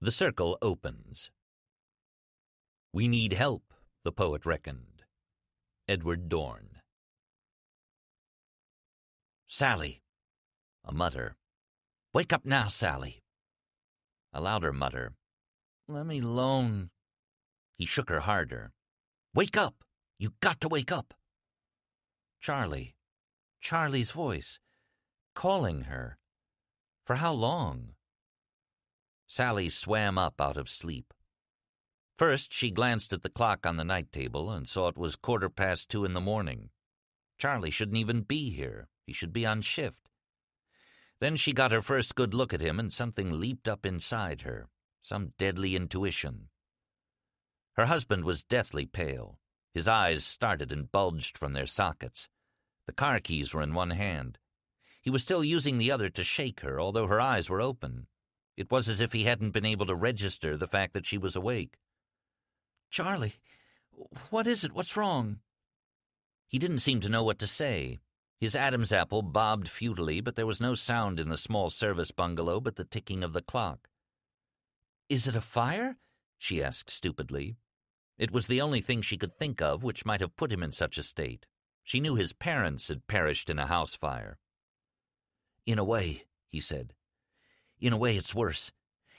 The circle opens. We need help, the poet reckoned. Edward Dorn. Sally. A mutter. Wake up now, Sally. A louder mutter. Let me alone. He shook her harder. Wake up! You got to wake up! Charlie. Charlie's voice. Calling her. For how long? Sally swam up out of sleep. First, she glanced at the clock on the night table and saw it was 2:15 in the morning. Charlie shouldn't even be here. He should be on shift. Then she got her first good look at him, and something leaped up inside her, some deadly intuition. Her husband was deathly pale. His eyes started and bulged from their sockets. The car keys were in one hand. He was still using the other to shake her, although her eyes were open. It was as if he hadn't been able to register the fact that she was awake. Charlie, what is it? What's wrong? He didn't seem to know what to say. His Adam's apple bobbed futilely, but there was no sound in the small service bungalow but the ticking of the clock. Is it a fire? She asked stupidly. It was the only thing she could think of which might have put him in such a state. She knew his parents had perished in a house fire. In a way, he said. In a way, it's worse.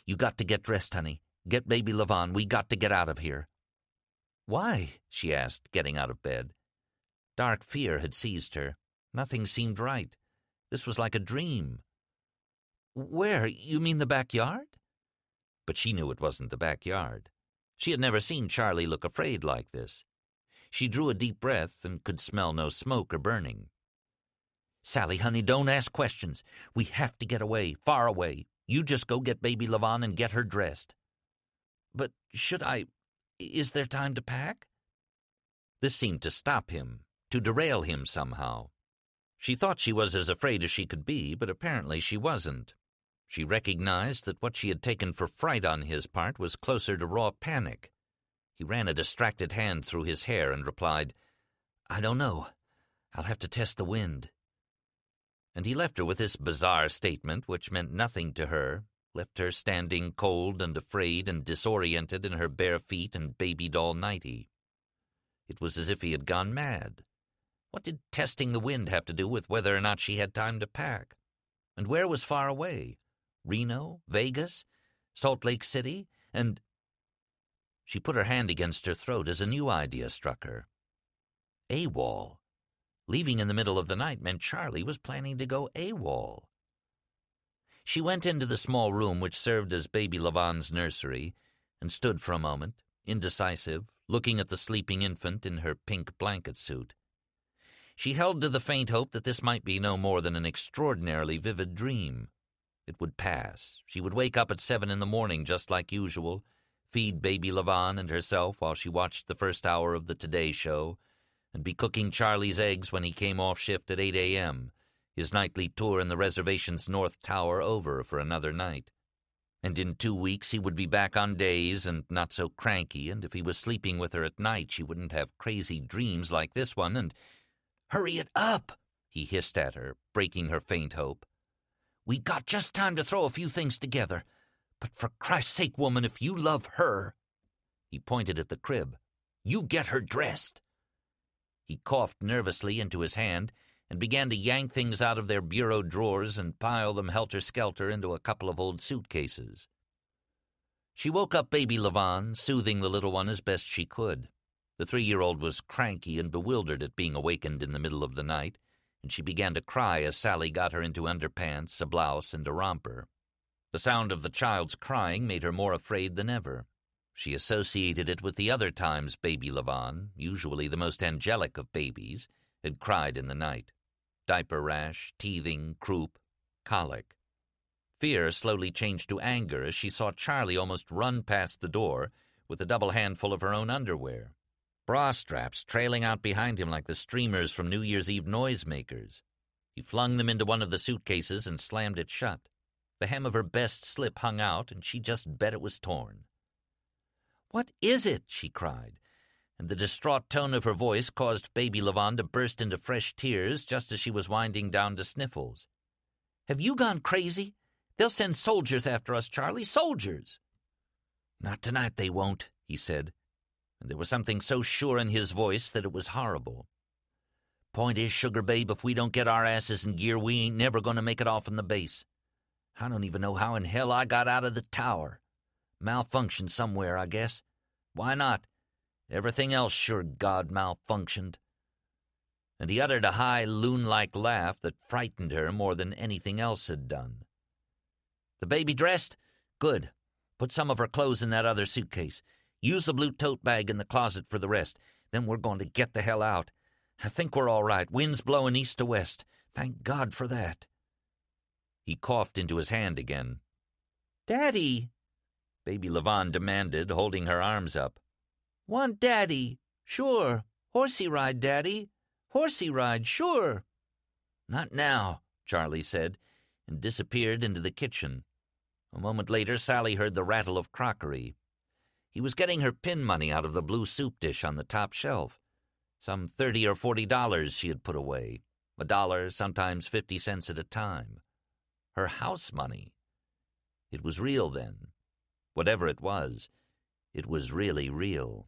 You got to get dressed, honey. Get baby Levon. We got to get out of here. Why? She asked, getting out of bed. Dark fear had seized her. Nothing seemed right. This was like a dream. Where? You mean the backyard? But she knew it wasn't the backyard. She had never seen Charlie look afraid like this. She drew a deep breath and could smell no smoke or burning. Sally, honey, don't ask questions. We have to get away, far away. You just go get baby Levon and get her dressed. But should I? Is there time to pack? This seemed to stop him, to derail him somehow. She thought she was as afraid as she could be, but apparently she wasn't. She recognized that what she had taken for fright on his part was closer to raw panic. He ran a distracted hand through his hair and replied, I don't know. I'll have to test the wind. And he left her with this bizarre statement, which meant nothing to her, left her standing cold and afraid and disoriented in her bare feet and baby doll nightie. It was as if he had gone mad. What did testing the wind have to do with whether or not she had time to pack? And where was far away? Reno? Vegas? Salt Lake City? And... She put her hand against her throat as a new idea struck her. AWOL. Leaving in the middle of the night meant Charlie was planning to go AWOL. She went into the small room which served as baby Levon's nursery and stood for a moment, indecisive, looking at the sleeping infant in her pink blanket suit. She held to the faint hope that this might be no more than an extraordinarily vivid dream. It would pass. She would wake up at 7 in the morning just like usual, feed baby Levon and herself while she watched the first hour of the Today Show, and be cooking Charlie's eggs when he came off shift at 8 a.m., his nightly tour in the reservation's North Tower over for another night. And in 2 weeks he would be back on days and not so cranky, and if he was sleeping with her at night she wouldn't have crazy dreams like this one, and... Hurry it up, he hissed at her, breaking her faint hope. We got just time to throw a few things together. But for Christ's sake, woman, if you love her... He pointed at the crib. You get her dressed. He coughed nervously into his hand and began to yank things out of their bureau drawers and pile them helter-skelter into a couple of old suitcases. She woke up baby Levon, soothing the little one as best she could. The 3-year-old was cranky and bewildered at being awakened in the middle of the night, and she began to cry as Sally got her into underpants, a blouse, and a romper. The sound of the child's crying made her more afraid than ever. She associated it with the other times baby Levon, usually the most angelic of babies, had cried in the night. Diaper rash, teething, croup, colic. Fear slowly changed to anger as she saw Charlie almost run past the door with a double handful of her own underwear. Bra straps trailing out behind him like the streamers from New Year's Eve noisemakers. He flung them into one of the suitcases and slammed it shut. The hem of her best slip hung out, and she just bet it was torn. "What is it?" she cried, and the distraught tone of her voice caused baby Levon to burst into fresh tears just as she was winding down to sniffles. "Have you gone crazy? They'll send soldiers after us, Charlie, soldiers!" "Not tonight they won't," he said, and there was something so sure in his voice that it was horrible. "Point is, sugar babe, if we don't get our asses in gear, we ain't never going to make it off in the base. I don't even know how in hell I got out of the tower. Malfunctioned somewhere, I guess. Why not? Everything else sure God malfunctioned." And he uttered a high, loon-like laugh that frightened her more than anything else had done. "The baby dressed? Good. Put some of her clothes in that other suitcase. Use the blue tote bag in the closet for the rest. Then we're going to get the hell out. I think we're all right. Wind's blowing east to west. Thank God for that." He coughed into his hand again. "Daddy," Baby Levon demanded, holding her arms up. "Want Daddy. Sure. Horsey ride, Daddy. Horsey ride, sure." "Not now," Charlie said, and disappeared into the kitchen. A moment later, Sally heard the rattle of crockery. He was getting her pin money out of the blue soup dish on the top shelf. Some $30 or $40 she had put away. $1, sometimes 50 cents at a time. Her house money. It was real then. Whatever it was really real.